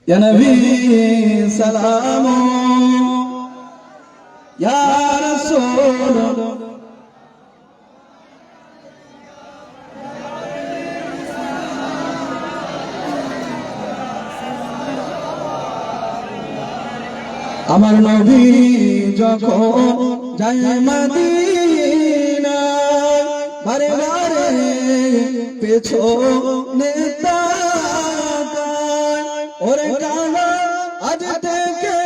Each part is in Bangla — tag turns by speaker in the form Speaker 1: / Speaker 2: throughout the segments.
Speaker 1: Ya Nabi salam Ya Rasul আমার নবী যখন যায় মদিনা বারে বারে পেছনে তাকায় ওরে কানা আজ থেকে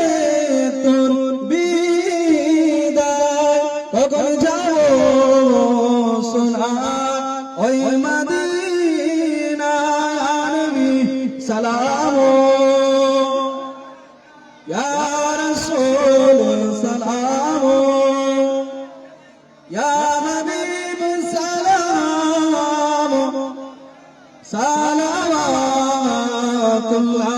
Speaker 1: তোর বিদায় কখন যাবো সোনা ওই মদিনা নবী সালাম Ya Rasul salam Ya Habib salam Salavatullah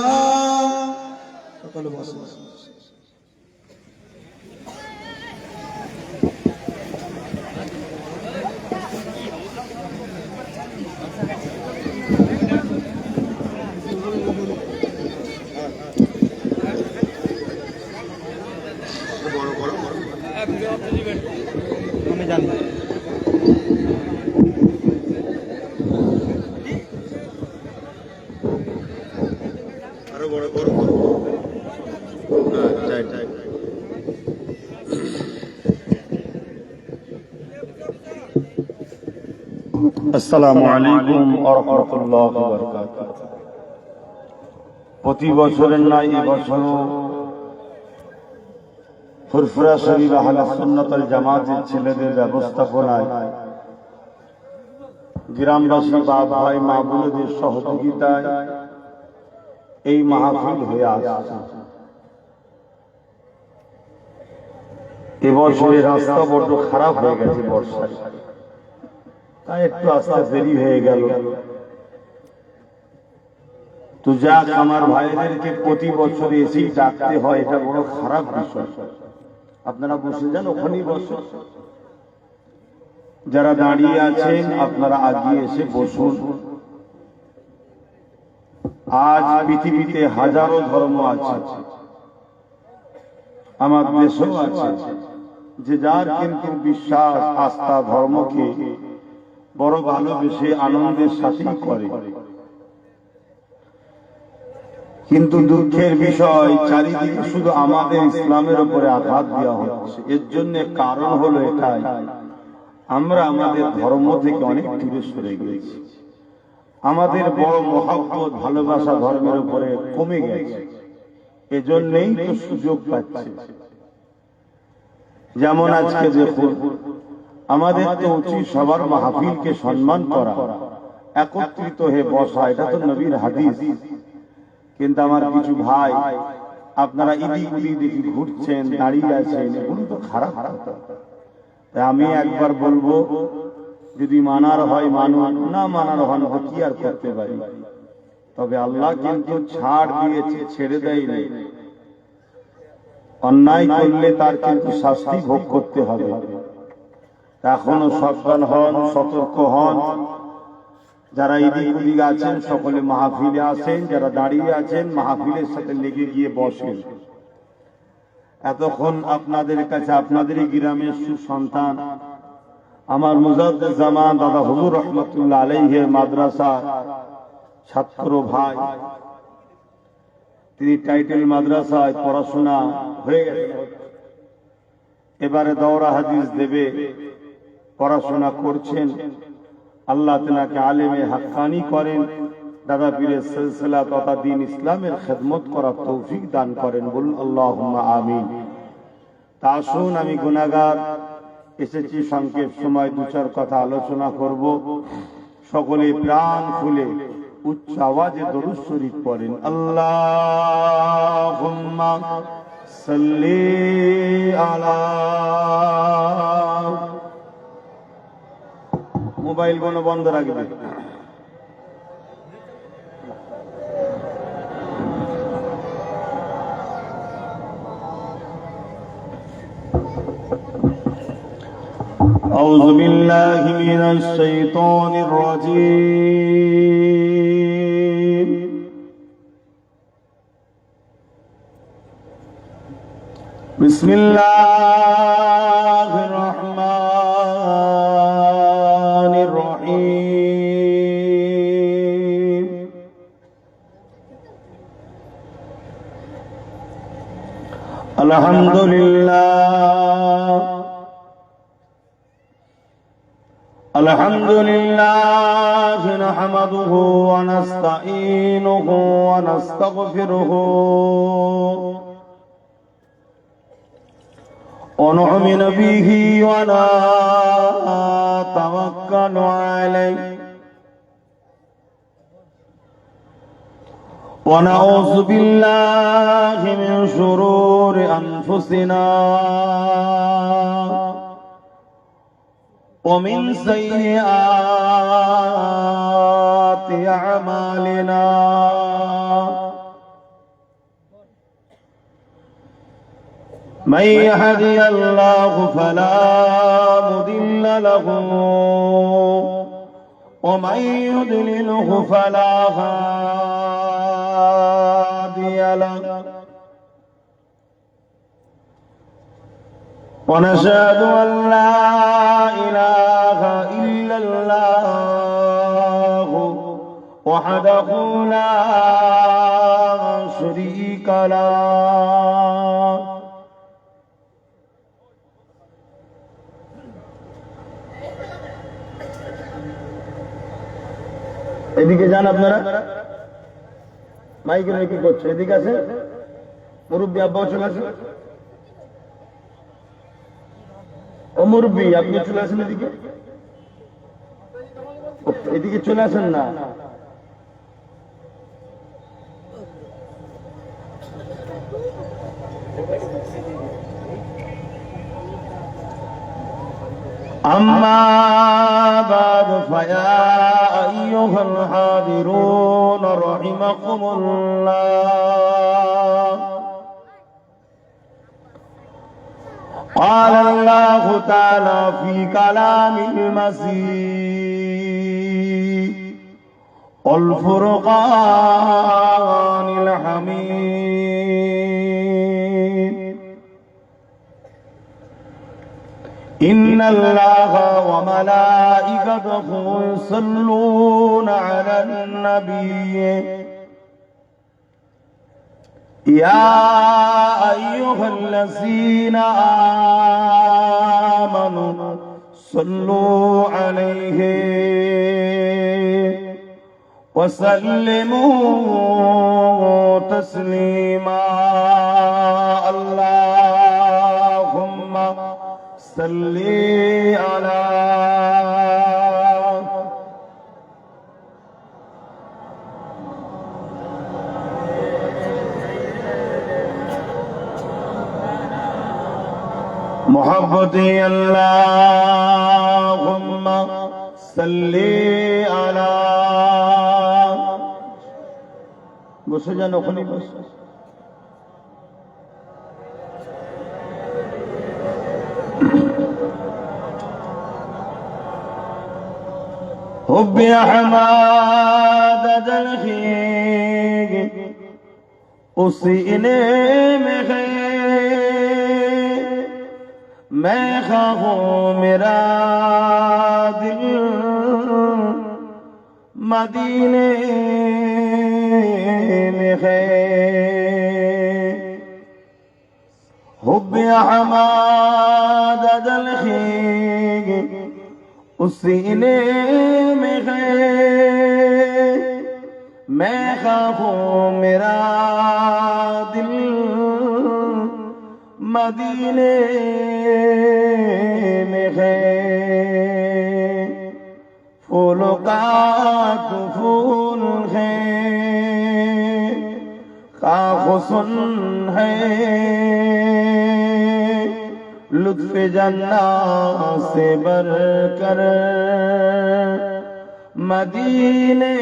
Speaker 2: আমি জানি আরো বড় বড় আসসালামু আলাইকুম ওয়া রাহমাতুল্লাহি ওয়া বারাকাতুহু। প্রতি বছরের ন্যায় এবছরও ফুরফুরা শরীফ আহলে সুন্নাত ওয়াল জামাতের ছেলেদের ব্যবস্থাপনায় গ্রামবাসী বাপ ভাই মা বোনদের সহযোগিতায় এই মাহফিল হয়ে আসছে। এবছরের রাস্তা বড্ড খারাপ হয়ে গেছে বর্ষায়, তাই একটু আসতে দেরি হয়ে গেল। তো যাক, আমার ভাইদেরকে প্রতি বছর এসেই ডাকতে হয়, এটা বড় খারাপ বিষয়। আপনারা বসে যান, ওখানেই বসে। যারা দাঁড়িয়ে আছেন আপনারা আগিয়ে এসে বসুন। আজ পৃথিবীতে হাজারো ধর্ম আছে, আমার দেশেও আছে, যে যার কিন্তু বিশ্বাস আস্থা ধর্মকে বড় ভালোবেসে আনন্দের সাথেই করে। কিন্তু দুঃখের বিষয়, চারিদিকে শুধু আমাদের ইসলামের উপরে আঘাত দেওয়া হচ্ছে। এর জন্য কারণ হলো এটাই, আমরা আমাদের ধর্ম থেকে অনেক দূরে সরে গেছি। আমাদের বড় মহব্বত ভালোবাসা ধর্মের উপরে কমে গেছে। এজন্যই তো সুযোগ পাচ্ছে। যেমন আজকে দেখুন, আমাদের তো উচিত সবার মাহফিলকে সম্মান করা, একত্রিত হয়ে বসা, এটা তো নবীর হাদিস। কিন্তু আমার কিছু ভাই আপনারা ইদি উদি দেখি ঘুরছেন, দাঁড়িয়ে আছেন, এগুলো তো খারাপ। তাই আমি একবার বলবো, যদি মানার হয় মানুন, না মানার হন কি আর করতে পারি। তবে আল্লাহ কিন্তু ছাড় দিয়েছে, ছেড়ে দেয়নি। অন্যায় করলে তার কিন্তু শাস্তি ভোগ করতে হবে। এখনো সাবধান হন, সতর্ক হন। যারা এদিক ওদিক আছেন সকলে মাহফিলে আসেন, যারা দাঁড়িয়ে আছেন মাহফিলের সাথে লেগে গিয়ে বসেন। এতক্ষণ আপনাদের কাছে আপনাদেরই গ্রামের সুসন্তান আমার মুজাদ্দিদ জামান দাদা হুজুর রহমাতুল্লাহ আলাইহির মাদ্রাসা ছাত্র ভাই, তিনি টাইটেল মাদ্রাসায় পড়াশোনা হয়ে গেছে, এবারে দৌরা হাদিস দেবে, পড়াশোনা করছেন। আল্লাহ তেনাকে আলেমে হাক্কানি করেন, দাদা পীরের সিলসিলা তথা দ্বীন ইসলামের খেদমত করার তৌফিক দান করেন। বলুন আল্লাহুম্মা আমিন। তা আসুন, আমি গুনাহগার, এসেছি সংক্ষেপ সময় দু চার কথা আলোচনা করব। সকলে প্রাণ খুলে উচ্চ আওয়াজে দরুদ শরীফ পড়েন। আল্লাহুম্মা সাল্লি আলা। মোবাইল কোনো বন্ধ রাখবে। أعوذ بالله من الشيطان الرجيم بسم الله الرحمن الرحيم الحمد لله نحمده ونستعينه ونستغفره ونؤمن به ونتوكل عليه ونعوذ بالله من شرور أنفسنا ومن سيئات أعمالنا من يهدي الله فلا مضل له ومن يضلله فلا هادي له ونشهد أن لا إله إلا الله وحده لا شريك له এদিকে যান আপনারা মাইকের কি করছে এদিকে আছে মুরব্বী আব্বা চলে আসে ও মুরব্বী আপনি চলে আসেন এদিকে এদিকে চলে আসেন না أما بعد فيا أيها الحاضرون رحمكم الله قال الله تعالى في كلامه المسيح والفرقان الحميد إن الله وملائكته يصلون على النبي يا أيها الذين آمنوا صلوا عليه وسلموا تسليما اللهم صل على محبتي اللهم صل على বসে যান ওখানে বসে حب احمد دلخیگ اس سینے میں ہے میں خواہوں میرا دل مدینے میں ہے حب احمد دلخیگ اس سینے میں ہے میں خواہوں میرا دل مدینے میں ہے پھول کا تو پھول ہے کا حسن ہے لطف جنات سے بڑھ کر مدینے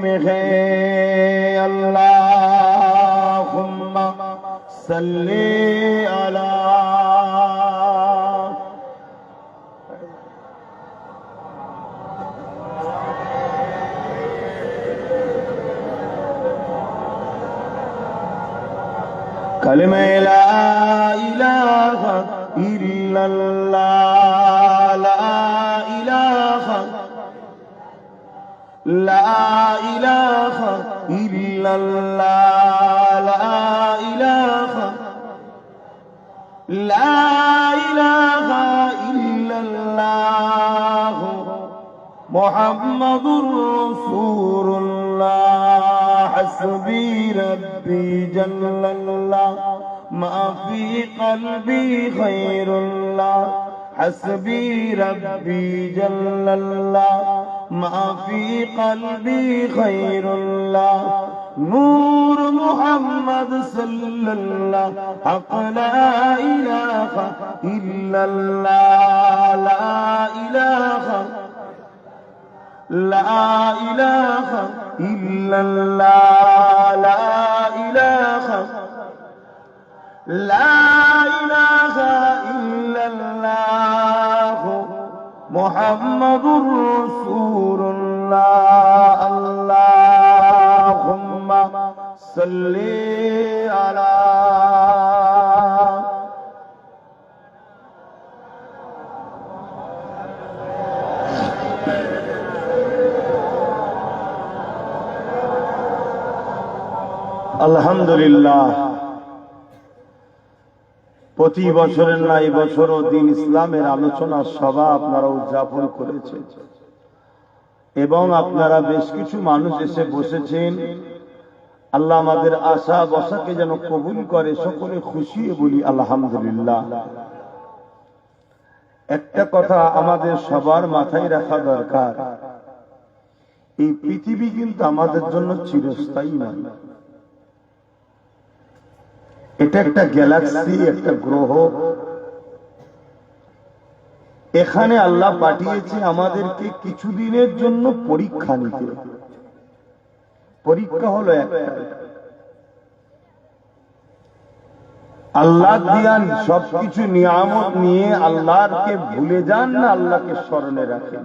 Speaker 2: میں ہے اللہم صلی علی কালিমা লা ইলাহা ইল্লাল্লাহ, লা ইলাহা, লা ইলাহা ইল্লাল্লাহ, লা ইলাহা, লা ইলাহা ইল্লাল্লাহ, মুহাম্মাদুর রাসূলুল্লাহ, হাসবি রাব্বি জাল্লাল্লাহ, মা ফি কলবি খায়রুল্লাহ, হাসবি রাব্বি জাল্লাল্লাহ, মা ফি কলবি খায়রুল্লাহ, নূর মুহাম্মদ সাল্লাল্লাহ, হক লা ইলাহা ইল্লাল্লাহ, লা ইলাহা, লা ইলাহা ইল্লাল্লাহ, লা ইলাহা, লা ইলাহা ইল্লাল্লাহ, মুহাম্মাদুর রাসূলুল্লাহ। আল্লাহুম্মা সাল্লি আলা আলহামদুলিল্লাহ। প্রতি বছরের না এই বছরও দিন ইসলামের আলোচনা সভা আপনারা উদযাপন করেছেন এবং আপনারা বেশ কিছু মানুষ এসে বসেছেন। আল্লাহ আমাদের আশা বসাকে যেন কবুল করে, সকলে খুশি বলি আলহামদুলিল্লাহ। একটা কথা আমাদের সবার মাথায় রাখা দরকার, এই পৃথিবী কিন্তু আমাদের জন্য চিরস্থায়ী নয়। এটা একটা গ্যালাক্সি, একটা গ্রহ। এখানে আল্লাহ পাঠিয়েছে আমাদেরকে কিছুদিনের জন্য পরীক্ষা নিতে। পরীক্ষা হলো একটা, আল্লাহ দিয়ান সবকিছু নিয়ামত নিয়ে আল্লাহকে ভুলে যান না আল্লাহকে স্মরণে রাখেন।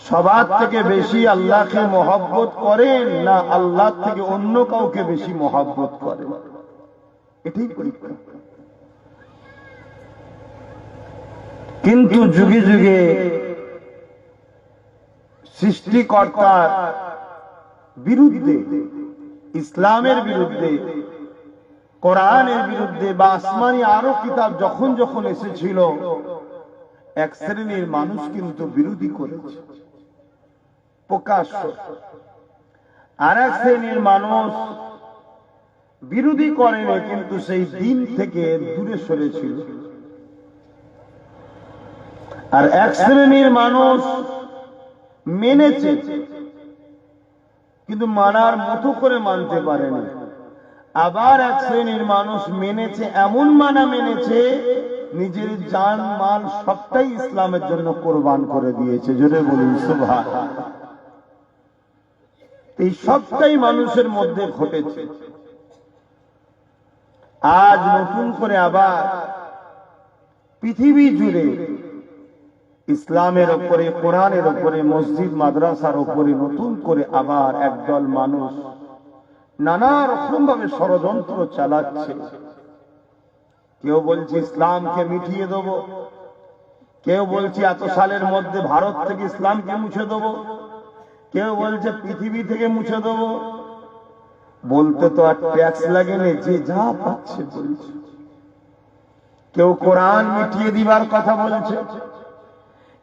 Speaker 2: সবার থেকে বেশি আল্লাহকে মহব্বত করেন না আল্লাহ থেকে অন্য কাউকে বেশি মহব্বত করেন, এটাই পরীক্ষা। কিন্তু যুগে যুগে সৃষ্টিকর্তার বিরুদ্ধে, ইসলামের বিরুদ্ধে, কোরআনের বিরুদ্ধে বা আসমানি আরো কিতাব যখন যখন এসেছিল, এক শ্রেণীর মানুষ কিন্তু বিরোধী করেছে প্রকাশ্য, আর এক শ্রেণীর মানুষ বিরোধী করেনি কিন্তু সেই দিন থেকে দূরে সরেছিল। আর এক শ্রেণীর মানুষ মেনেছে কিন্তু মানার মতো করে মানতে পারেনি। আবার এক শ্রেণীর মানুষ মেনেছে, এমন মানা মেনেছে নিজের জান মাল সবটাই ইসলামের জন্য কোরবান করে দিয়েছে। জোরে বলুন সুবহানাল্লাহ। এই সবটাই মানুষের মধ্যে ঘটেছে। আজ নতুন করে আবার পৃথিবী জুড়ে ইসলামের উপরে, কোরআনের উপরে, মসজিদ মাদ্রাসার উপরে নতুন করে আবার একদল মানুষ নানা রকম ভাবে ষড়যন্ত্র চালাচ্ছে। কেউ বলছে ইসলামকে মিটিয়ে দেব, কেউ বলছে এত সালের মধ্যে ভারত থেকে ইসলামকে মুছে দেব, কেউ বলছে পৃথিবী থেকে মুছে দেব। বলতে তো আর ট্যাক্স লাগে না, যে যা পাচ্ছে বলছে। কেউ কোরআন মিটিয়ে দিবার কথা বলছে,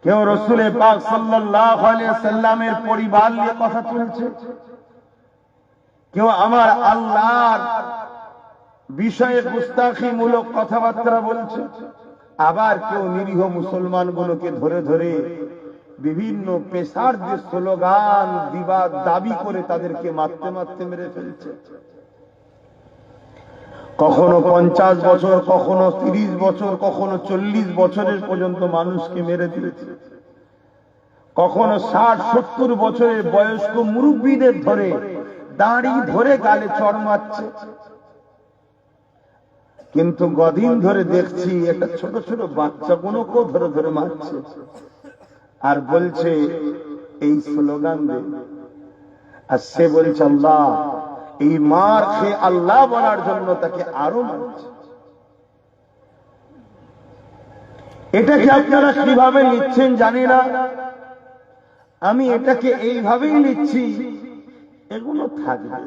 Speaker 2: কেউ রাসূল পাক সাল্লাল্লাহু আলাইহি সাল্লামের পরিবার নিয়ে কথা চলছে, কেউ আমার আল্লাহর বিষয়ে গুস্তাখিমূলক কথাবার্তা বলছে, আবার কেউ নিরীহ মুসলমানগুলোকে ধরে ধরে বিভিন্ন পেশার যে স্লোগান দিবার দাবি করে তাদেরকে মারতে মারতে মেরে ফেলছে। কখনো 50 বছর, কখনো 30 বছর, কখনো 40 বছরের পর্যন্ত মানুষকে মেরে দিয়েছে। কখনো 60-70 বছরের বয়স্ক মুরব্বীদের ধরে দাড়ি ধরে গালে চড় মারছে। কিন্তু কদিন ধরে দেখছি একটা ছোট ছোট বাচ্চাগুলোকেও ধরে ধরে মারছে আর বলছে এই স্লোগান দে। আর সে বলছে আল্লাহ এই মার খেয়ে আল্লাহ বলার জন্য তাকে আরো মারছে। এটাকে আপনারা কিভাবে নিচ্ছেন জানি না, আমি এটাকে এইভাবেই নিচ্ছি, এগুলো থাকবে।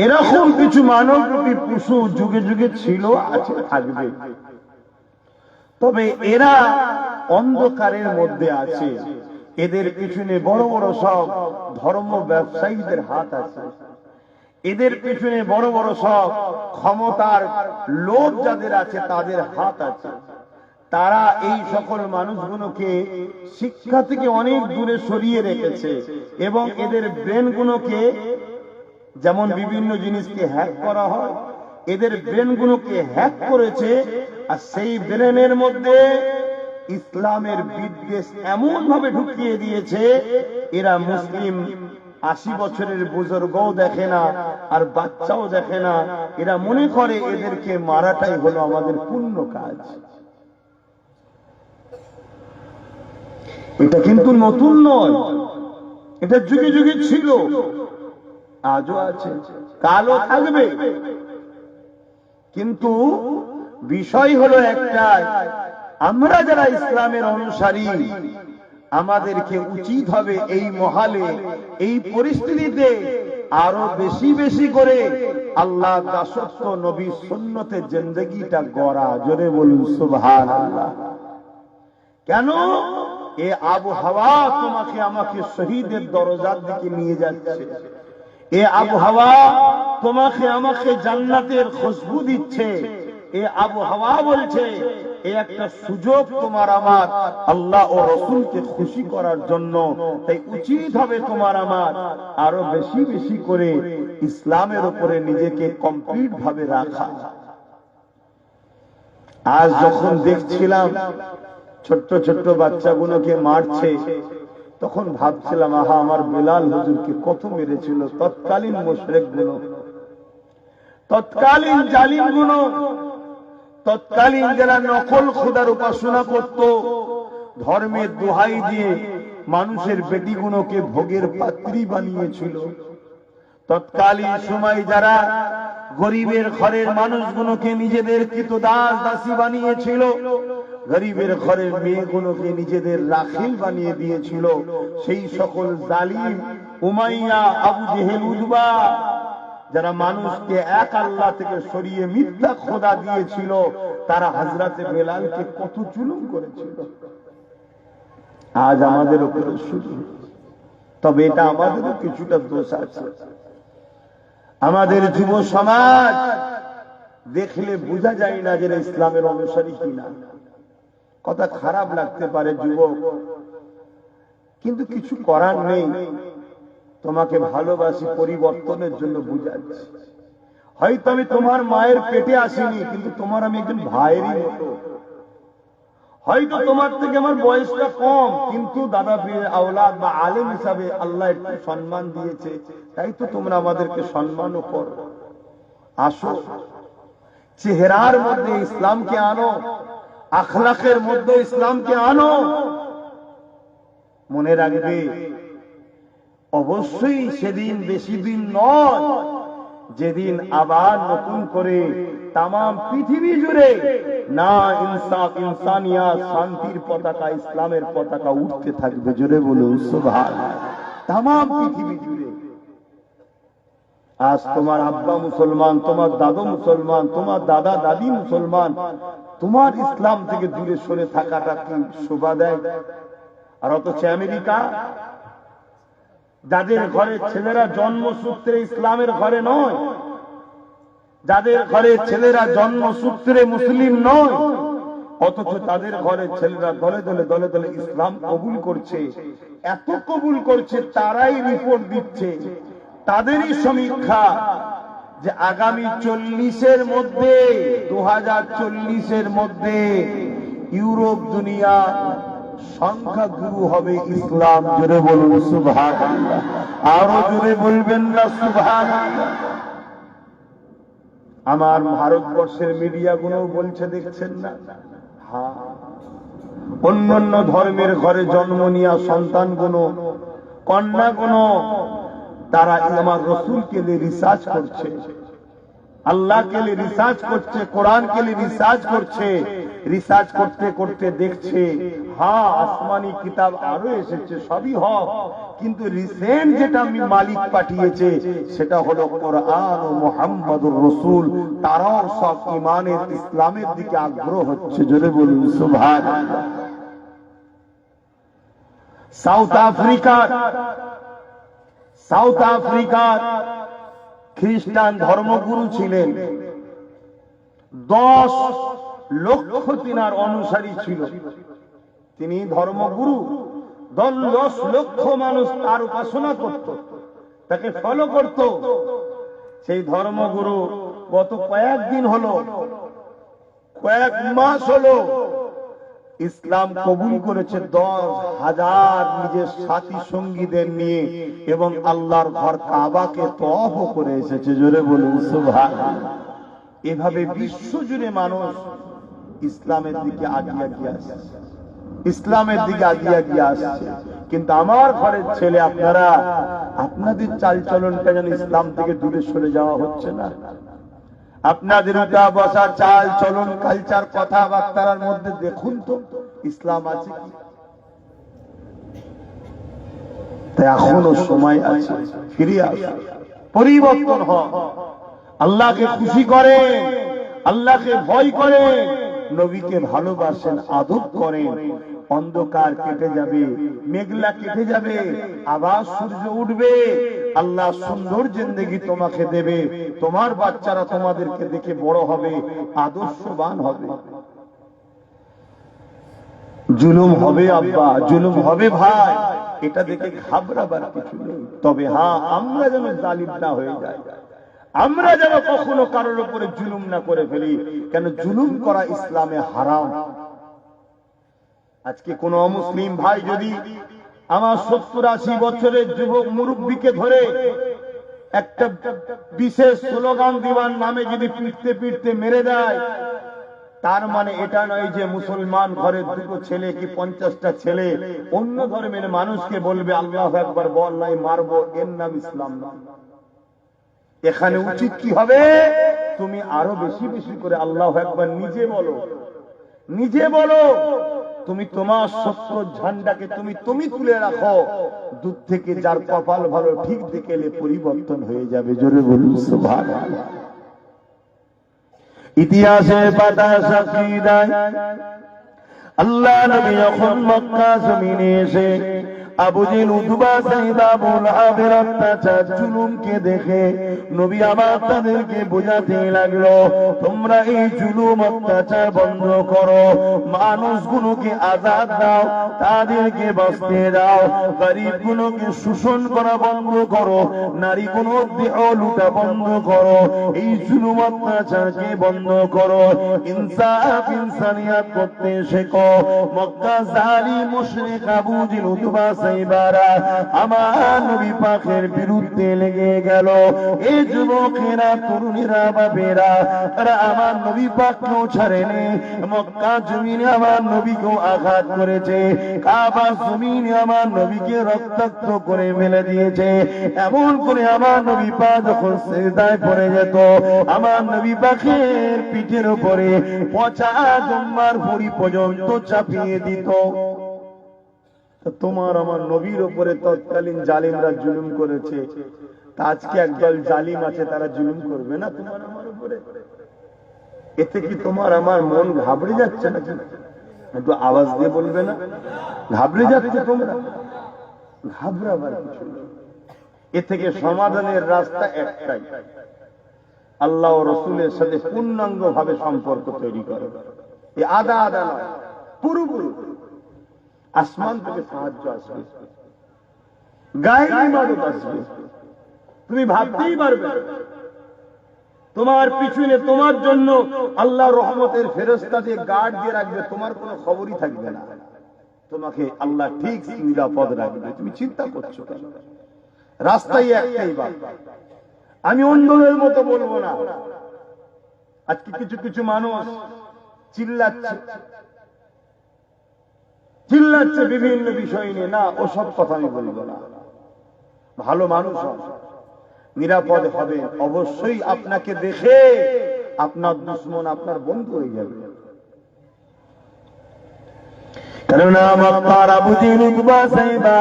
Speaker 2: এরকম কিছু মানবরূপী পশু যুগে যুগে ছিল, আছে, থাকবে। তবে এরা অন্ধকারের মধ্যে আছে, এদের পিছনে বড় বড় সব ধর্ম ব্যবসায়ীদের হাত আছে, এদের পিছনে বড় বড় সব ক্ষমতার লোভ যাদের আছে তাদের হাত আছে। তারা এই সকল মানুষগুলোকে শিক্ষা থেকে অনেক দূরে সরিয়ে রেখেছে এবং এদের ব্রেনগুলোকে, যেমন বিভিন্ন জিনিসকে হ্যাক করা হয়, এদের ব্রেনগুলোকে হ্যাক করেছে। আর সেই ব্রেনের মধ্যে ইসলামের বিদ্বেষ এমন ভাবে ঢুকিয়ে দিয়েছে, এরা মুসলিম 80 বছরের বুজুর্গও দেখে না আর বাচ্চাও দেখে না, এরা মনে করে এদেরকে মারাটাই হলো আমাদের পুণ্য কাজ। এটা কিন্তু নতুন নয়, এটা যুগে যুগে ছিল, আজও আছে, কালও থাকবে। কিন্তু বিষয় হলো একটাই, আমরা যারা ইসলামের অনুসারী, আমাদেরকে উচিত হবে এই মহালে, এই পরিস্থিতিতে আরো বেশি বেশি করে আল্লাহ দাসত্ব, নবী সুন্নতে জিন্দেগিটা গড়া। জোরে বলুন সুবহানাল্লাহ। কেন? এ আবহাওয়া তোমাকে আমাকে শহীদের দরজার দিকে নিয়ে যাচ্ছে, এ আবহাওয়া তোমাকে আমাকে জান্নাতের খুশবু দিচ্ছে, এ আবহাওয়া বলছে এ একটা সুযোগ তোমার আমার আল্লাহ ও রাসূলকে খুশি করার জন্য। তাই উচিত হবে তোমার আমার আরো বেশি বেশি করে ইসলামের উপরে নিজেকে কমপ্লিট ভাবে রাখা। আজ যখন দেখছিলাম ছোট্ট ছোট্ট বাচ্চাগুলোকে মারছে, তখন ভাবছিলাম, আহা, আমার বেলাল হুজুরকে কত মেরেছিল তৎকালীন মুশরিক গুলো, তৎকালীন জালিম গুলো, তৎকালীন যারা নকল খোদার উপাসনা করত, ধর্মের দোহাই দিয়ে মানুষের বেটিগুলোকে ভোগের পাত্রী বানিয়েছিল, তৎকালীন সময় যারা গরিবের ঘরের মানুষগুলোকে নিজেদের কৃতদাস দাসী বানিয়েছিল, গরিবের ঘরের মেয়েগুলোকে নিজেদের রাখিল বানিয়ে দিয়েছিল, সেই সকল জালিম উমাইয়া, আবু জেহেল, উতবা, যারা মানুষকে এক আল্লাহ থেকে সরিয়ে মিথ্যা খোদা দিয়েছিল, তারা হযরতে বেলালকে কত জুলুম করেছিল। আজ আমাদের উপরে শুরু। তবে এটা আমাদেরও কিছুটা দোষ আছে। আমাদের যুব সমাজ দেখলে বোঝা যায় না যে ইসলামের অনুসারী কিনা। কথা খারাপ লাগতে পারে যুবক, কিন্তু কিছু করার নেই। তোমাকে ভালোবাসি পরিবর্তনের জন্য বুঝাচ্ছি। হয়তো আমি তোমার মায়ের পেটে আসিনি, কিন্তু তোমার আমি একজন ভাইয়েরই মতো। হয়তো তোমার থেকে আমার বয়সটা কম, কিন্তু দাদা পীরের আওলাদ বা আলেম হিসাবে আল্লাহ একটু সম্মান দিয়েছে, তাই তো তোমরা আমাদেরকে সম্মানও করো। আসো, চেহারার মধ্যে ইসলামকে আনো, আখলাকের মধ্যে ইসলামকে আনো। মনে রাখবে, অবশ্যই সেদিন বেশি দিন নয় যেদিন আবার নতুন করে তাম পৃথিবী জুড়ে না ইনসাফ, ইনসানিয়াত, শান্তির পতাকা, ইসলামের পতাকা উঠতে থাকবে। জোরে বলুন সুবহানাল্লাহ। তাম পৃথিবী জুড়ে। আজ তোমার আব্বা মুসলমান, তোমার দাদু মুসলমান, তোমার দাদা দাদি মুসলমান, তোমার ইসলাম থেকে দূরে সরে থাকাটা কি শোভা দেয়? আর অথচ আমেরিকা, যাদের ঘরে ছেলেরা জন্মসূত্রে ইসলামের ঘরে নয়, যাদের ঘরে ছেলেরা জন্মসূত্রে মুসলিম নয়, অথচ তাদের ঘরে ছেলেরা দলে দলে দলে দলে ইসলাম কবুল করছে। এত কবুল করছে, তারাই রিপোর্ট দিচ্ছে, তাদেরই সমীক্ষা, যে আগামী 40-এর মধ্যে, 2040-এর মধ্যে ইউরোপ দুনিয়া সংখ্যা গুরু হবে ইসলাম। জোরে বলুন সুবহানাল্লাহ। আরো জোরে বলবেন না সুবহানাল্লাহ। আমার ভারতবর্ষের মিডিয়া গুলো বলছে, দেখছেন না? হ্যাঁ, অন্যান্য ধর্মের ঘরে জন্ম নেওয়া সন্তান গুলো, কন্যা গুলো তারা আমার রসুলকে নিয়ে রিসার্চ করছে, আল্লাহকে নিয়ে রিসার্চ করছে, কোরআনকে নিয়ে রিসার্চ করছে। রিসার্চ করতে করতে দেখছে হ্যাঁ আসমানি কিতাব আরো এসেছে, সবই হক, কিন্তু রিসেন্ট যেটা আমি মালিক পাঠিয়েছে সেটা হলো কোরআন ও মুহাম্মদুর রাসূল। তারাও সব ঈমানের ইসলামের দিকে আগ্রহ হচ্ছে। জোরে বলুন সুবহানাল্লাহ। সাউথ আফ্রিকার খ্রিস্টান ধর্মগুরু ছিলেন, 10 লক্ষ তিনার অনুসারী ছিল। তিনি ধর্মগুরু, 10 লক্ষ মানুষ তার উপাসনা করত, তাকে ফলো করত। সেই ধর্মগুরু গত কয়েকদিন হলো, কয়েক মাস হলো ইসলাম কবুল করেছে 10,000 নিজের সাথী সঙ্গীদের নিয়ে, এবং আল্লাহর ঘর কাবাকে তওয়াফ করে এসেছে। জোরে বলুন সুবহানাল্লাহ। এভাবে বিশ্ব জুড়ে মানুষ ইসলামের দিকে আগিয়ে গিয়ে আসছে, ইসলামের দিকে আগিয়ে গিয়ে আসছে। কিন্তু আমার ঘরের ছেলে আপনারা, আপনাদের চালচলনটা যেন ইসলাম থেকে দূরে সরে যাওয়া হচ্ছে না। আপনাদের উঠা বসা, চাল চলন, কালচার, কথাবার্তার মধ্যে দেখুন তো ইসলাম আছে কি? তাই এখনো সময় আছে, ফিরে আসুন, পরিবর্তন হন, আল্লাহকে খুশি করেন, আল্লাহকে ভয় করেন, নবীকে ভালোবাসেন, আদব করেন। অন্ধকার কেটে যাবে, মেঘলা কেটে যাবে, আবার সূর্য উঠবে। আল্লাহ সুন্দর জিন্দেগি তোমাকে দেবে, তোমার বাচ্চারা তোমাদেরকে দেখে বড় হবে, আদর্শবান হবে। জুলুম হবে আব্বা, জুলুম হবে ভাই, এটা দেখে ঘাবড়াবার কিছু নেই। তবে হ্যাঁ, আমরা যেন জালিম না হয়ে যাই, আমরা যেন কখনো কারোর উপরে জুলুম না করে ফেলি। কেন জুলুম করা ইসলামে হারাম। আজকে কোন অমুসলিম ভাই যদি আমার 70-80 বছরের যুবক মুরব্বীকে ধরে একটা বিশেষ স্লোগান দিবার নামে যদি পিটতে পিটতে মেরে দেয়, তার মানে এটা নয় যে মুসলমান ঘরের 2টো ছেলে কি 50টা ছেলে অন্য ধর্মের মানুষকে বলবে আল্লাহু আকবার বল নাই মারবো, এর নাম ইসলাম না। এখানে উচিত কি হবে? তুমি আরো বেশি বেশি করে আল্লাহু আকবার নিজে বলো, নিজে বলো। তুমি তোমার সত্য ঝান্ডাকে তুমি তুলে রাখো। দূর থেকে যার কপাল ভালো ঠিক দেখলে পরিবর্তন হয়ে যাবে। জোরে বলুন সুবহানাল্লাহ। ইতিহাসের পাতা সাক্ষী দেয়, আল্লাহ নবী যখন মক্কা জমিনে এসে আবু জেহেল, উতবা, সাইদ, আবু লাহাবের অত্যাচার জুলুমকে দেখে নবী আমার তাদেরকে বোঝাতে লাগলো, তোমরা এই জুলুম অত্যাচার বন্ধ করো, মানুষগুলোকে আজাদ দাও, তাদেরকে বাঁচতে দাও, গরিবগুলোকে শোষণ করা বন্ধ করো, নারীগুলো দেহ লুটা বন্ধ করো, এই জুলুম অত্যাচারকে বন্ধ করো, ইনসাফ ইনসানিয়াত করতে শেখো। মক্কা জালিম মুশরিক আবু জেহেল, উতবা, সাইবারা আমার নবী পাকের বিরুদ্ধে লেগে গেল। এই যুবকেরা, তরুণীরা, বাবেরা, তারা আমার নবী পাককেও ছাড়েনি। মক্কা জমিনে আমার নবীকেও আঘাত করেছে, কাবা জমিনে আমার নবীকে রক্তাক্ত করে ফেলে দিয়েছে। এমন করে আমার নবী পাক যখন সিজদায় পড়ে যেত, আমার নবী পাকের পিঠের উপরে পচা জম্মার ভুঁড়ি পর্যন্ত চাপিয়ে দিত। তোমার আমার নবীর উপরে তৎকালীন জালিমরা জুলুম করেছে, আজকে একদল জালিম আছে, তারা জুলুম করবে না তোমার আমার উপরে? এতে কি তোমার আমার মন ঘাবড়ে যাচ্ছে নাকি? একটু আওয়াজ দিয়ে বলবে না ঘাবড়ে যাচ্ছে তোমরা? ঘাবড়াবার কিছু নেই। এ থেকে সমাধানের রাস্তা একটাই, আল্লাহ ও রাসূলের সাথে পূর্ণাঙ্গ ভাবে সম্পর্ক তৈরি করো। এই আদা আদা নয়, পুরোপুরি। আসমান থেকে সাহায্য আসবে, গায়ে ইবাদত আসবে, তুমি ভাবতেই পারবে তোমার পিছনে তোমার জন্য আল্লাহ রহমতের ফেরেশতা দিয়ে গার্ড দিয়ে রাখবে, তোমার কোনো খবরই থাকবে না। তোমাকে আল্লাহ ঠিক নিরাপদ রাখবে। তুমি চিন্তা করছো কেন? রাস্তায় একটাই বাপ। আমি অন্যদের মতো বলবো না। আজকে কিছু কিছু মানুষ চিল্লাচ্ছে চিল্লাচ্ছে বিভিন্ন বিষয় নিয়ে, না ওসব কথা আমি বলবো না। ভালো মানুষ হন, নিরাপদ হবেন। অবশ্যই আপনাকে দেখে আপনার দুশমন আপনার বন্ধু হয়ে যাবে। কেননা মক্কার আবু জেহেল উতবা সাইবা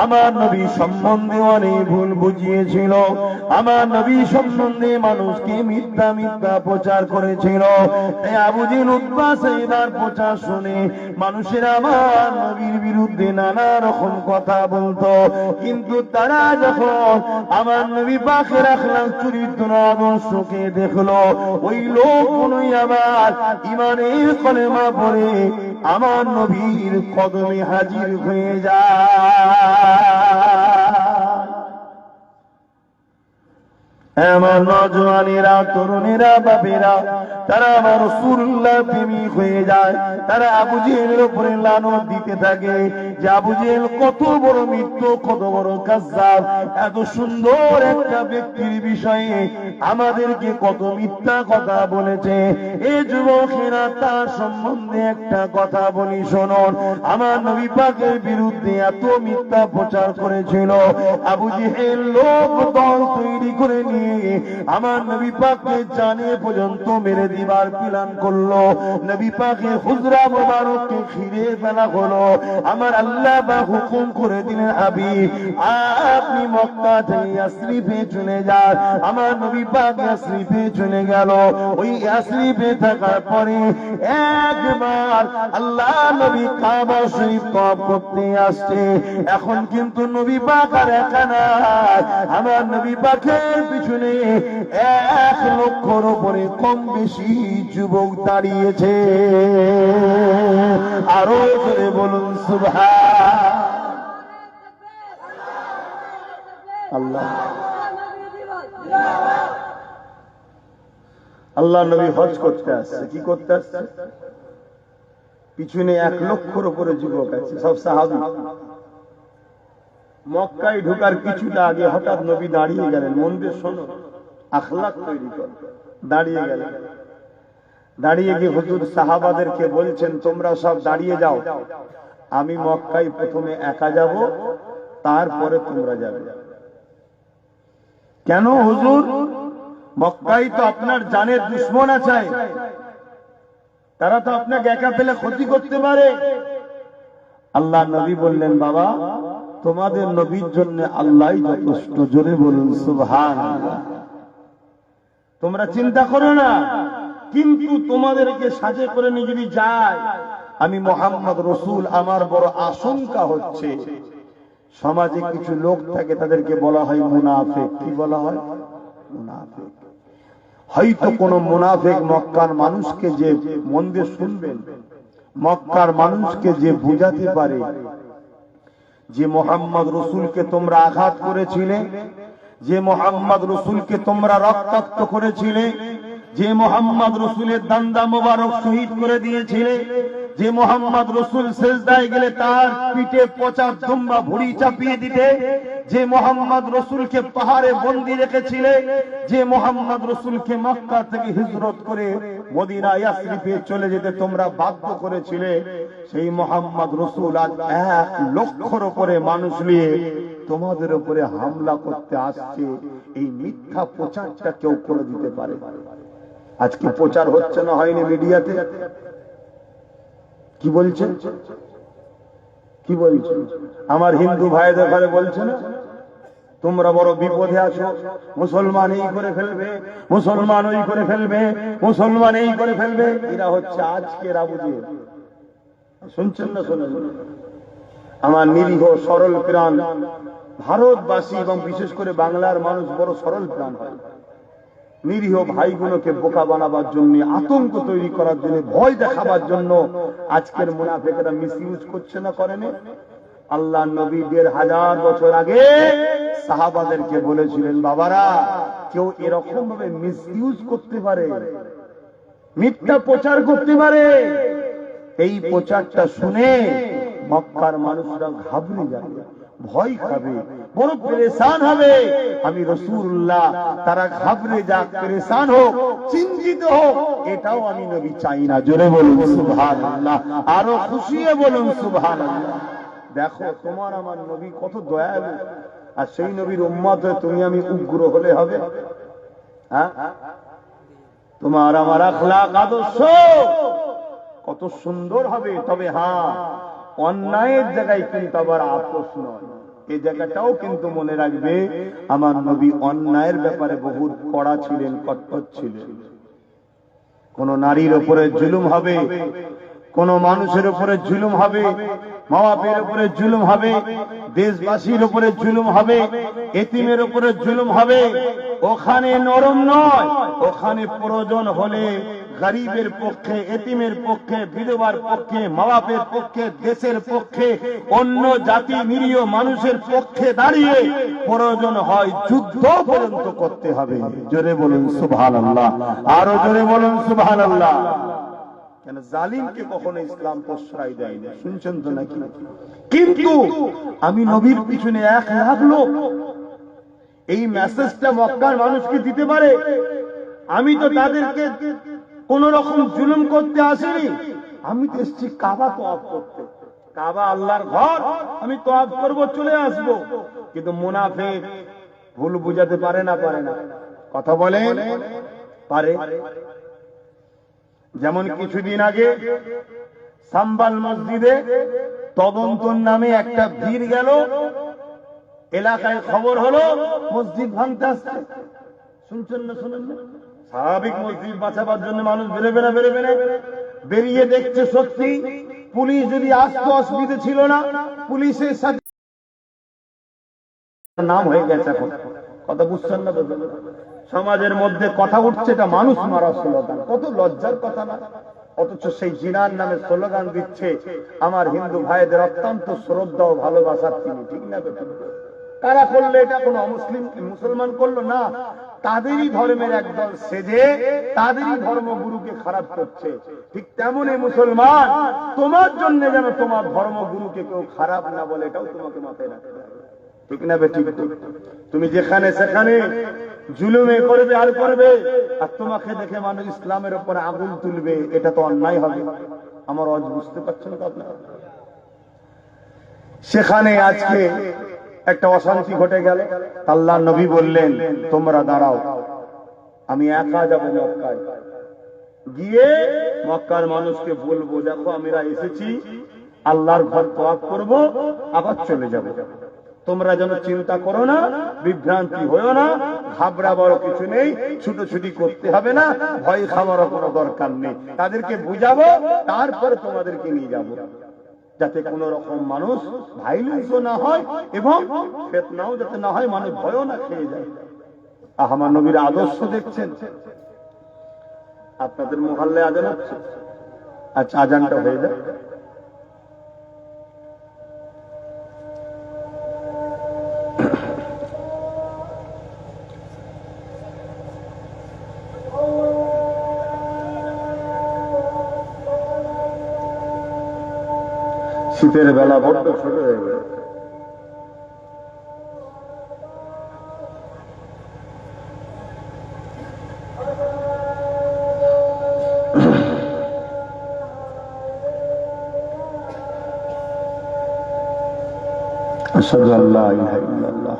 Speaker 2: আমার নবী সম্বন্ধে অনেক ভুল বুঝিয়েছিল, আমার নবী সম্বন্ধে মানুষকে মিথ্যা মিথ্যা প্রচার করেছিল। তাই আবু জেহেল উতবা সাইবার প্রচার শুনে মানুষেরা আমার নবীর বিরুদ্ধে নানা রকম কথা বলতো। কিন্তু তারা যখন আমার নবী পাকের আখলাক চরিত্র আদর্শকে দেখলো, ওই লোকগুলোই আবার ঈমানের কলেমা পড়ে আমার নবীর কদমে হাজির হয়ে যায়। আমার নওজওয়ানেরা, তরুণেরা, বাপেরা, তারা আমার রাসূলুল্লাহ প্রেমিক হয়ে যায়। তারা আবু জেহেলের উপরে লানত দিতে থাকে যে আবু জেহেল কত বড় মিথ্যু, কত বড় কাযযাব, এত সুন্দর একটা ব্যক্তির বিষয়ে আমাদেরকে কত মিথ্যা কথা বলেছে। এই যুবকেরা তার সম্বন্ধে একটা কথা বলি শুনুন। আমার নবী পাকের বিরুদ্ধে এত মিথ্যা প্রচার করেছিল, আবু জেহেল লোক দল তৈরি করে নিয়ে আমার নবী পাককে জানে পর্যন্ত মেরে দিবার প্ল্যান করলো। নবী পাকের হুজরা মোবারককে ঘিরে ফেলা হলো। আমার আল্লাহ বা হুকুম করে দিলেন, হাবিব আপনি মক্কা থেকে ইয়াসরিফে চলে যান। আমার নবী পাক ইয়াসরিফে চলে গেল। ওই ইয়াসরিফে থাকার পরে একবার আল্লাহ নবী কাবা শরীফ তওয়াফ করতে আসছে। এখন কিন্তু নবী পাক আর একা না, আমার নবী পাকের পিছনে 1 লক্ষর উপরে কম বেশি যুবক দাঁড়িয়েছে। আরো জোরে বলুন সুবহান আল্লাহ। আল্লাহ নবী হজ করতে আসছে। কি করতে আসছে? পিছনে 1 লক্ষর উপরে যুবক আছে, সব সাহাবী। মক্কায় ঢোকার কিছুটা আগে হঠাৎ নবী দাঁড়িয়ে গেলেন। মন দিয়ে শোনো, আখলাক তৈরি কর। দাঁড়িয়ে গেলেন, দাঁড়িয়ে গিয়ে হুজুর সাহাবাদেরকে বলছেন, তোমরা সব দাঁড়িয়ে যাও, আমি মক্কায় প্রথমে একা যাব, তারপরে তোমরা যাবে। কেন হুজুর? মক্কায় তো আপনার জানের দুশমন আছে, তারা তো আপনাকে একা পেলে ক্ষতি করতে পারে। আল্লাহ নবী বললেন, বাবা তোমাদের নবীর জন্য আল্লাহই যথেষ্ট। জোরে বলুন সুবহানাল্লাহ। তোমরা চিন্তা করো না, কিন্তু তোমাদেরকে সাথে করে নিয়ে যদি যায়, আমি মুহাম্মদ রাসূল, আমার বড় আশঙ্কা হচ্ছে সমাজে কিছু লোক থাকে, তাদেরকে বলা হয় মুনাফিক। কি বলা হয়? মুনাফিক। হয়তো কোন মুনাফিক মক্কার মানুষকে যে, মন দিয়ে শুনবেন, মক্কার মানুষকে যে বুঝাতে পারে যে মুহাম্মদ রাসূলকে তোমরা আঘাত করেছিলে, যে মুহাম্মদ রাসূলকে তোমরা রক্তাক্ত করেছিলে, যে মুহাম্মদ রাসূলের দান্দা মোবারক শহীদ করে দিয়েছিলে, যে মুহাম্মদ রাসূল সিজদায় গেলে তার পিঠে পচা দুম্বা ভুঁড়ি চাপিয়ে দিতে, যে মুহাম্মদ রাসূলকে পাহাড়ে বন্দী রেখেছিলে, যে মুহাম্মদ রাসূলকে মক্কা থেকে হিজরত করে মদিনা ইয়াসরিফে চলে যেতে তোমরা বাধ্য করেছিলে, সেই মুহাম্মদ রাসূল আজ 1 লক্ষর উপরে মানুষ নিয়ে তোমাদের উপরে হামলা করতে আসছে। এই মিথ্যা প্রচারটা কেউ করে দিতে পারে? আজকে প্রচার হচ্ছে না, হয়নি মিডিয়াতে? কি বলছেন? কি বলছেন? আমার হিন্দু ভাইদের ঘরে বলছে না, তোমরা বড় বিপদে আছো, মুসলমান এই করে ফেলবে, মুসলমান ওই করে ফেলবে, মুসলমান এই করে ফেলবে। এরা হচ্ছে আজকের আবু জেহেল। শুনছেন না? শোনেন? আমার নিরীহ সরল প্রাণ ভারতবাসী এবং বিশেষ করে বাংলার মানুষ বড় সরল প্রাণ হয়। নিরীহ ভাইগুলোকে বোকা বানাবার জন্য, আতঙ্ক তৈরি করার জন্য, ভয় দেখাবার জন্য আজকের মুনাফিকরা মিসইউজ করছে না, করেনি? আল্লাহ নবী 1500 বছর আগে সাহাবাদেরকে বলেছিলেন, বাবারা কেউ এরকম ভাবে মিসইউজ করতে পারে, মিথ্যা প্রচার করতে পারে। এই প্রচারটা শুনে মক্কার মানুষরা ঘাবড়ে যাবে, ভয় খাবে, বড় পেরেশান হবে। আমি রাসূলুল্লাহ তারা ঘাবড়ে যাক, পেরেশান হোক, চিন্তিত হোক, এটাও আমি নবী চাই না। জোরে বলুন সুবহানাল্লাহ, আরো খুশিয়ে বলুন সুবহানাল্লাহ। দেখো তোমার আমার নবী কত দয়ালু, আর সেই নবীর উম্মত হয়ে তুমি আমি উগ্র হলে হবে? হ্যাঁ, তোমার আমার আখলাক আদর্শ কত সুন্দর হবে, তবে হ্যাঁ অন্যায়ের জায়গায় কিন্তু আবার আপোষ নয়। এই জায়গাটাও কিন্তু মনে রাখবে, আমার নবী অন্যায়ের ব্যাপারে বহুত কড়া ছিলেন, কঠোর ছিলেন। কোন নারীর উপরে জুলুম হবে, কোন মানুষের উপরে জুলুম হবে, মা বাপের উপরে জুলুম হবে, দেশবাসীর উপরে জুলুম হবে, এতিমের উপরে জুলুম হবে, ওখানে নরম নয়, ওখানে প্রয়োজন হলে গরিবের পক্ষে, এতিমের পক্ষে, বিধবার পক্ষে, মা বাপের পক্ষে, দেশের পক্ষে, অন্য জাতি নিরীহ মানুষের পক্ষে দাঁড়িয়ে প্রয়োজন হয় যুদ্ধ পর্যন্ত করতে হবে। জোরে বলুন সুবহানাল্লাহ, আরো জোরে বলুন সুবহানাল্লাহ। কেন জালিমকে কখনো ইসলাম প্রশ্রয় দেয় না, শুনছেন তো নাকি? কিন্তু আমি নবীর পিছনে 1 লাখ লোক, এই মেসেজটা মক্কার মানুষকে দিতে পারে। আমি তো তাদেরকে কোন রকম জুলুম করতে আসিনি, আমি তো এসেছি কাবা তওয়াফ করতে। কাবা আল্লাহর ঘর, আমি তওয়াফ করব, চলে আসব। কিন্তু মুনাফিক ভুল বুঝাতে পারে না, পারে না? কথা বলেন, পারে। যেমন কিছুদিন আগে সাম্বাল মসজিদে তদন্তর নামে একটা ভিড় গেল, এলাকায় খবর হলো মসজিদ ভাঙতে আসছে। শুনছেন না? শুনেন না? স্বাভাবিক মসজিদ বাঁচাবার জন্য মানুষ বেরোবে না, বেরোবে না? বেরিয়ে দেখছে সত্যি পুলিশ যদি আসতো অসুবিধা ছিল না, পুলিশের সাথে নাম হয়ে গেছে এখন। কথা বুঝছেন না? সমাজের মধ্যে কথা উঠছে, এটা মানুষ মারা স্লোগান। কত লজ্জার কথা না? অথচ সেই জিনার নামে স্লোগান দিচ্ছে আমার হিন্দু ভাইদের অত্যন্ত শ্রদ্ধা ও ভালোবাসার তিনি। ঠিক না? কারা করলে এটা? কোন অমুসলিম মুসলমান করলো না, তাদেরই ধর্মের একদল সেজে তাদেরই ধর্মগুরুকে খারাপ করছে। ঠিক তেমনই মুসলমান, তোমার জন্য যেন তোমার ধর্মগুরুকে কেউ খারাপ না বলে, এটাও তোমাকে মাথায় রাখতে হবে। ঠিক না বেঠিক? তুমি যেখানে সেখানে জুলুমে করবে আর করবে, আর তোমাকে দেখে মানুষ ইসলামের উপরে আগুন তুলবে, এটা তো অন্যায় হবে। আমার আজ বুঝতে পারছেন তো আপনারা? সেখানে আজকে একটা অশান্তি ঘটে গেল, আল্লাহর নবী বললেন তোমরা দাঁড়াও, আমি একা যাব মক্কায়, গিয়ে মক্কার মানুষকে বলবো দেখো আমরা এসেছি আল্লাহর ঘর তওয়াফ করব, আবার চলে যাব। তোমরা যেন চিন্তা করো না, বিভ্রান্তি হয়ো না, ঘাবড়াবার কিছু নেই, ছুটোছুটি করতে হবে না, ভয় খাওয়ারও কোনো দরকার নেই। তাদেরকে বুঝাবো, তারপরে তোমাদেরকে নিয়ে যাব, যাতে কোন রকম মানুষ ভাইলেন্সও না হয় এবং ফিতনাও যাতে না হয়, মানুষ ভয়ও না খেয়ে যায়। আমার নবীর আদর্শ দেখছেন। আপনাদের মহল্লায় আজান হচ্ছে? আচ্ছা, আজানটা হয়ে যায়। শীতের বেলা বড্ড ছোট হয়ে গেল। আশহাদু আল্লা ইলাহা ইল্লাল্লাহ।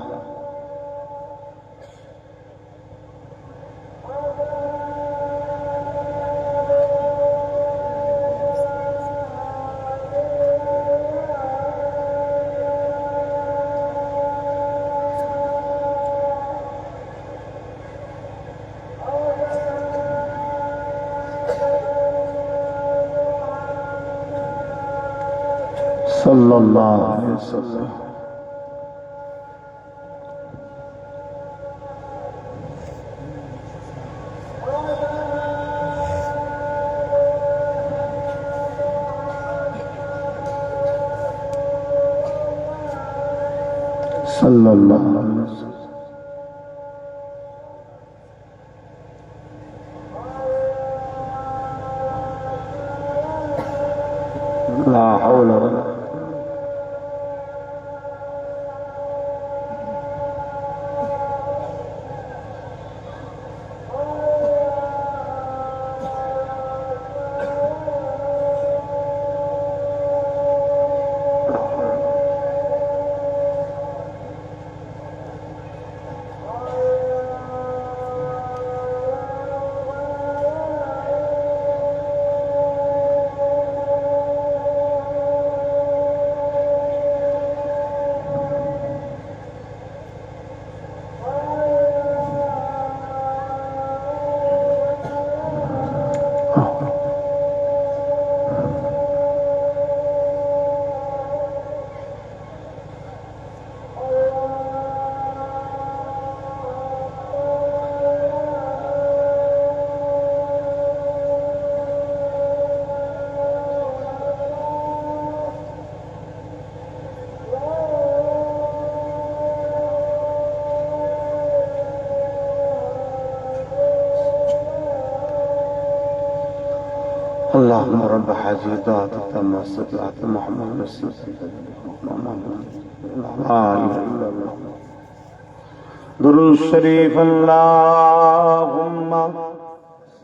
Speaker 2: সাল্লাল্লাহু আলাইহি ওয়াসাল্লাম। সাল্লাল্লাহু আলাইহি ওয়াসাল্লাম। লা হাওলা ওয়ালা بحاجة تم استطاعت محمد رسول درود الشريف اللهم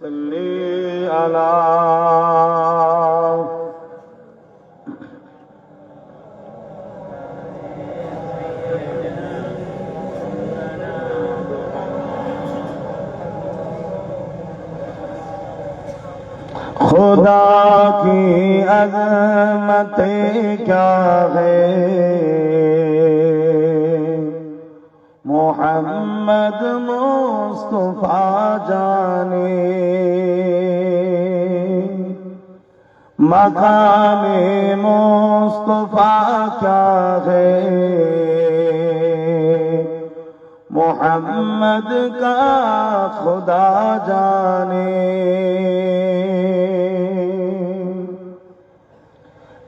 Speaker 2: صل على खुदा की अज़मत क्या है मोहम्मद मुस्तफा जाने मकामे मुस्तफा क्या है मोहम्मद का खुदा जाने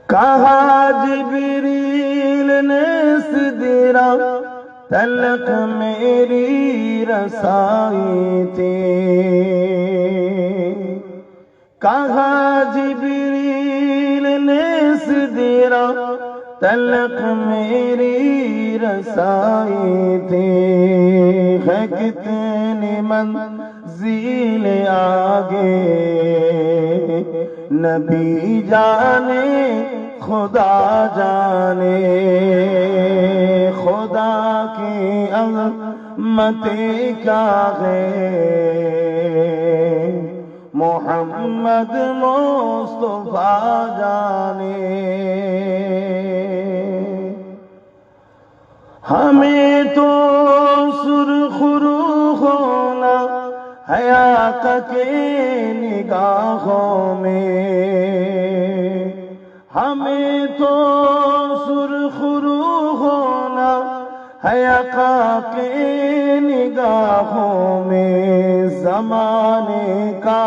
Speaker 2: कहा जिब्रील ने सिदरा तलक मेरी रसाई थी कहा जिब्रील ने सिदरा तलक मेरी रसाई थी है कितनी मंजिल आगे नबी जाने खुदा जाने खुदा की अज़मत क्या है मोहम्मद मुस्तफा जाने हमें तो सुरखुरू होना हया के निगाहों में हमें तो सुरखुरू होना हया के निगाहों में ज़माने का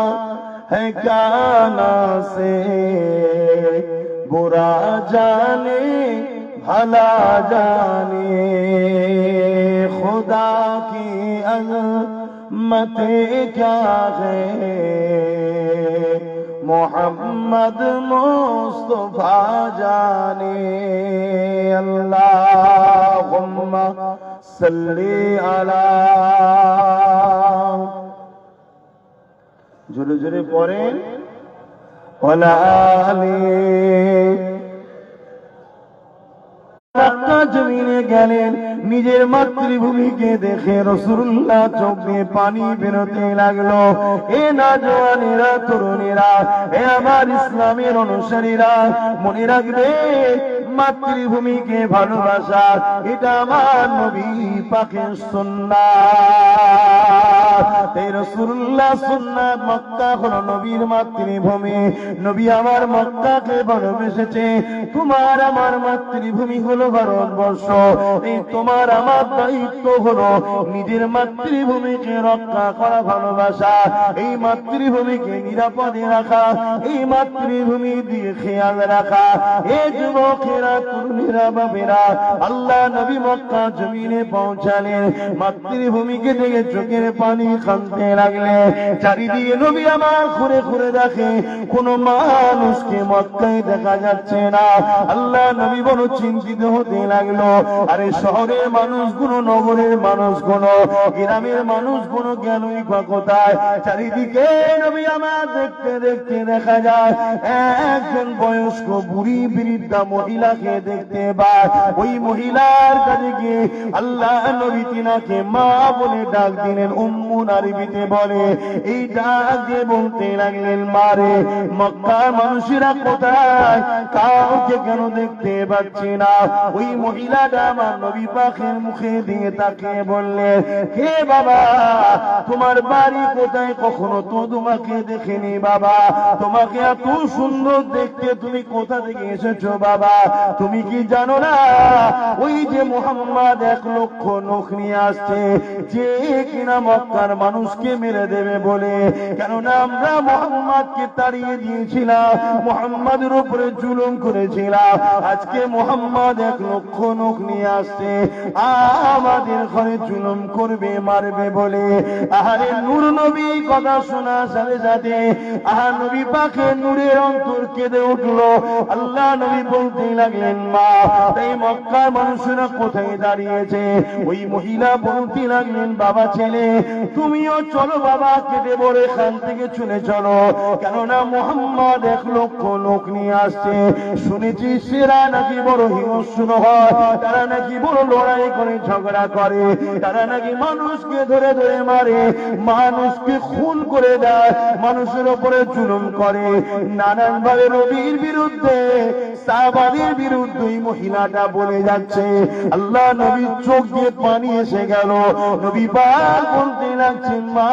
Speaker 2: है क्या नासे बुरा जाने भला जाने खुदा की अज़मत क्या है मोहम्मद मुस्तफा जाने अल्लाहुम्मा सल्ली अला जोरे जोरे पढ़ेन वला आली जमीने গেলেন নিজের মাতৃভূমিকে দেখে রাসূলুল্লাহ চোখ দিয়ে পানি বেরোতে লাগলো এ নওজওয়ানেরা তরুণীরা এ আমার ইসলামের অনুসারীরা মনে রাখবে মাতৃভূমিকে ভালোবাসা এটা আমার নবী পাকের সুন্নাত এই রাসূলুল্লাহ সুন্নাত মক্কা হলো নবীর মাতৃভূমি নবী আমার মক্কাকে ভালোবেসেছে তোমার আমার মাতৃভূমি হলো ভারতবর্ষ এই তোমার আমার দায়িত্ব হলো নিজের মাতৃভূমিকে রক্ষা করা ভালোবাসা এই মাতৃভূমিকে নিরাপদে রাখা এই মাতৃভূমি দিয়ে খেয়াল রাখা এই যুবকেরা তরুণীরা বাবেরা আল্লাহ নবী মক্কা জমিনে পৌঁছালেন মাতৃভূমিকে দেখে চোখের পানি কাঁদতে লাগলেন চারিদিকে নবী আমার ঘুরে ঘুরে দেখে কোন মানুষকে মক্কায় দেখা যাচ্ছে না আল্লাহ নবী বড় চিন্তিত হতে লাগলো আরে শহরের মানুষগুলো নগরের মানুষগুলো গ্রামের মানুষগুলো জ্ঞানই কোথায় চারিদিকে নবী আমার দেখতে দেখতে দেখা যায় একজন বয়স্ক বুড়ি বৃদ্ধা মহিলাকে দেখতে পায় ওই মহিলার কাছে গিয়ে আল্লাহ নবী তিনাকে মা বলে ডাক দিলেন উম্মুন আরবিতে বলে এই ডাক দিয়ে বলতে লাগলেন মারে মক্কার মানুষেরা কোথায় কাউকে কেন দেখতে পাচ্ছি না ওই মহিলাটা আমার নবী পাকের মুখে দিয়ে তাকিয়ে বললেন হে বাবা তোমার বাড়ি কোথায় কখনো তো তোমাকে দেখিনি বাবা তোমাকে এত সুন্দর দেখতে তুমি কোথা থেকে এসেছো বাবা তুমি কি জানো না ওই যে মুহাম্মদ 1,00,000 নখ নিয়ে আসছে, যে কিনা মক্কার মানুষকে মেরে দেবে বলে। কেননা আমরা মুহাম্মদকে তাড়িয়ে দিয়েছিলাম, মুহাম্মদের উপরে জুলুম করেছিলাম। আজকে মুহাম্মদ 1,00,000 নখ নিয়ে আসছে আমাদের ঘরে জুলুম করবে, মারবে বলে। আহারে নূর নবী কথা শোনা সাথে সাথে নবী পাকের নূরের অন্তর কেঁদে উঠলো। আল্লাহ নবী বলতে লাগলেন, মা এই মক্কার মানুষেরা কোথায় দাঁড়িয়েছে? ওই মহিলা বলতে লাগলেন, বাবা ছেলে তুমিও চলো বাবা, কেটে বলে এখান থেকে চলে চলো। কেননা মুহাম্মদ 1,00,000 লোক নিয়ে আসছে। শুনেছি সেরা নাকি বড় হিংস্র হয়, তারা নাকি বড় লড়াই করে, ঝগড়া করে, তারা নাকি মানুষকে ধরে ধরে মারে, মানুষকে খুন করে দেয়, মানুষের উপরে জুলুম করে। নানান ভাবে নবীর বিরুদ্ধে, সাহাবাদের বিরুদ্ধে এই মহিলাটা বলে যাচ্ছে। আল্লাহ নবীর চোখ দিয়ে পানি এসে গেল। নবী পাক বলতে লাগছেন, মা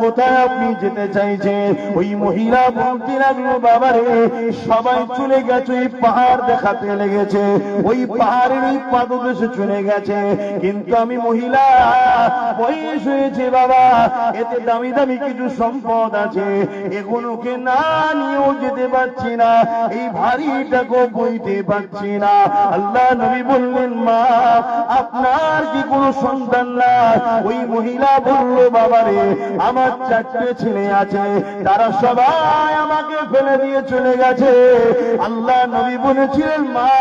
Speaker 2: কোথায় আপনি যেতে চাইছেন? ওই মহিলা বলতে লাগলো, বাবারে সবাই চলে গেছে, ওই পাহাড় দেখাতে লেগেছে, ওই পাহাড়ের এই পাদদেশে চলে গেছে, কিন্তু আমি মহিলা বয়স হয়েছে বাবা, এতে দামি দামি কিছু সম্পদ আছে, এগুলোকে না নিয়েও যেতে পারছি না, এই ভারীটাকে বইতে পারছি না। আল্লাহ নবী বললেন, মা আপনার কি কোনো সন্তান না? ওই মহিলা বলল, বাবারে আমার 4টে ছেলে আছে, তারা সবাই আমাকে ফেলে দিয়ে চলে গেছে। আল্লাহ নবী বলেছিলেন, মা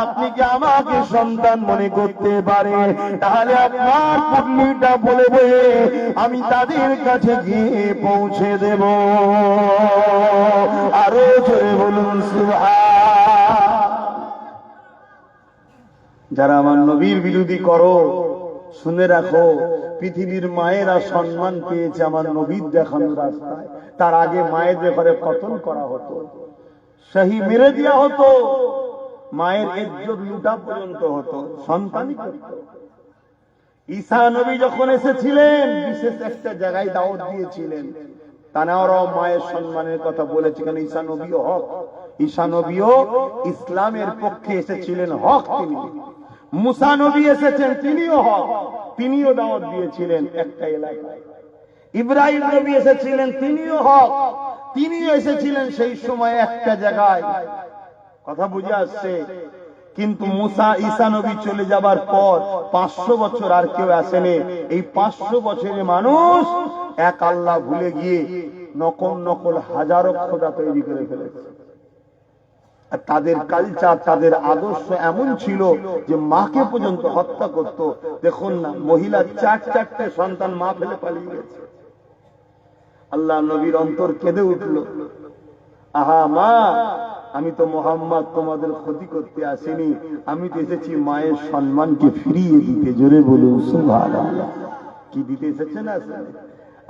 Speaker 2: আপনি কি আমাকে সন্তান মনে করতে পারে? তাহলে আপনার পুটলিটা বলে বলে আমি তাদের কাছে গিয়ে পৌঁছে দেব। আরো জোরে বলুন সুবহান। যারা আমার নবীর বিরোধী করো, শুনে রাখো, পৃথিবীর মায়েরা সম্মান পেয়েছে আমার নবীর দেখানো রাস্তায়। তার আগে মায়েদের ঘরে কতল করা হতো, শাহী মেরে দেওয়া হতো, মায়ের ইজ্জত লুটা পর্যন্ত হতো, সন্তানই করত। ঈসা নবী যখন এসেছিলেন বিশেষ একটা জায়গায় দাওয়াত দিয়েছিলেন, তানারাও মায়ের সম্মানের কথা বলেছে। কারণ ঈসা নবীও হক, ঈসা নবীও ইসলামের পক্ষে এসেছিলেন, হক তিনি। মুসা নবী এসেছেন, তিনিও হক, তিনিও দাওয়াত দিয়েছিলেন একটা এলাকায়। ইব্রাহিম নবী এসেছিলেন, তিনিও হক, তিনিও এসেছিলেন সেই সময় একটা জায়গায়। কথা বুঝে আসছে? কিন্তু মুসা ঈসা নবী চলে যাবার পর 500 বছর আর কেউ আসেনি। এই 500 বছরে মানুষ এক আল্লাহ ভুলে গিয়ে নকল নকল হাজারো খোদা তৈরি করে ফেলেছে। আর তাদের কালচার, তাদের আদর্শ এমন ছিল যে মাকে পর্যন্ত হত্যা করত। দেখুন না, মহিলা 4 সন্তান মা ফেলে পালিয়ে গেছে। আল্লাহ নবীর অন্তর কেঁদে উঠল, আহা মা, আমি তো মোহাম্মদ তোমাদের ক্ষতি করতে আসিনি, আমি তো এসেছি মায়ের সম্মানকে ফিরিয়ে দিতে। জোরে বলুন সুবহানাল্লাহ। কি দিতে এসেছেন?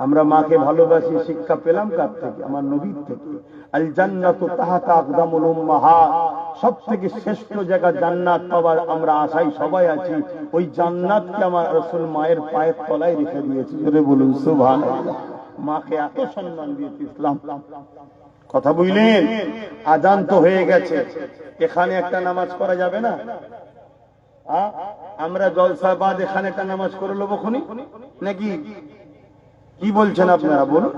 Speaker 2: আমরা মাকে ভালোবাসি, শিক্ষা পেলাম কার থেকে? আমার নবীর থেকে। আল জান্নাতু তাহতা আকদামুল উম্মাহাত, সবথেকে শ্রেষ্ঠ জায়গা জান্নাত পাবার আমরা আশায় সবাই আছি। ওই জান্নাতকে আমার রাসূল মায়ের পায়ের তলায় রেখে দিয়েছে। জোরে বলুন সুবহানাল্লাহ। মাকে এত সম্মান দিয়েছে ইসলাম। কথা বুঝলেন? আজান তো হয়ে গেছে, এখানে একটা নামাজ করা যাবে না? আমরা জলসা বাদ এখানে একটা নামাজ করে নেবো খুনি নাকি? কি বলছেন আপনারা বলুন?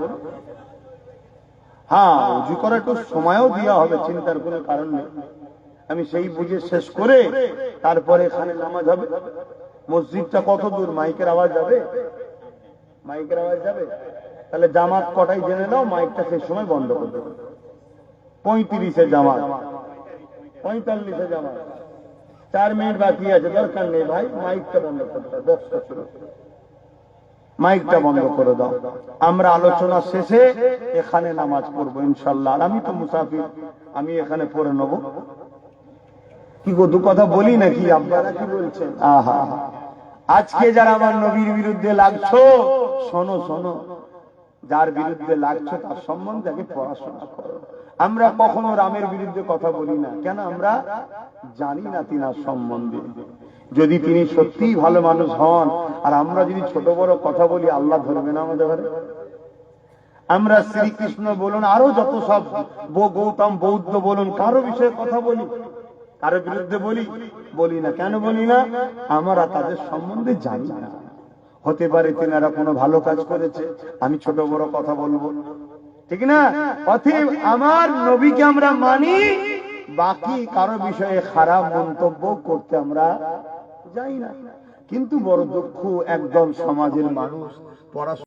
Speaker 2: হ্যাঁ, উজু করা একটু সময়ও দেওয়া হবে, চিন্তার কোনো কারণ নেই। আমি সেই বুঝে শেষ করে তারপরে এখানে নামাজ হবে। মসজিদটা কত দূর? মাইকের আওয়াজ যাবে? মাইকের আওয়াজ যাবে? তাহলে জামাত কটাই জেনে নাও, মাইকটা সেই সময় বন্ধ করে দেবে। 35-এ জামাত, 45-এ জামাত, 4 মিনিট বাকি আছে, দরকার নেই ভাই, মাইকটা বন্ধ করতে হবে। বক্সটা ছিল, মাইকটা বন্ধ করে দাও। আমরা আলোচনা শেষে এখানে নামাজ পড়বো ইনশাল্লাহ। আর আমি তো মুসাফির, আমি এখানে পড়ে নেব। কি গো, দু কথা বলি নাকি? আপনারা কি বলছেন? আহা, আজকে যারা আমার নবীর বিরুদ্ধে লাগছো, শোনো শোনো, যার বিরুদ্ধে লাগছো তার সম্বন্ধে আগে পড়াশোনা করো। আমরা কখনো রামের বিরুদ্ধে কথা বলি না, কেন? আমরা জানি না তিনার সম্বন্ধে। যদি তিনি সত্যিই ভালো মানুষ হন, আর আমরা যদি ছোট বড় কথা বলি, আল্লাহ ধরবে না আমাদের ঘরে? আমরা শ্রীকৃষ্ণ বলুন, আরো যত সব গৌতম বৌদ্ধ বলুন, কারো বিষয়ে কথা বলি, কারো বিরুদ্ধে বলি না। কেন বলি না? আমরা তাদের সম্বন্ধে জানি না। হতে পারে তেনারা কোনো ভালো কাজ করেছে, আমি ছোট বড় কথা বলবো, ঠিক না? অতএব আমার নবীকে আমরা মানি, বাকি কারো বিষয়ে খারাপ মন্তব্য করতে আমরা যাই না। কিন্তু বড় দুঃখ, একদল সমাজের মানুষ পড়াশোনা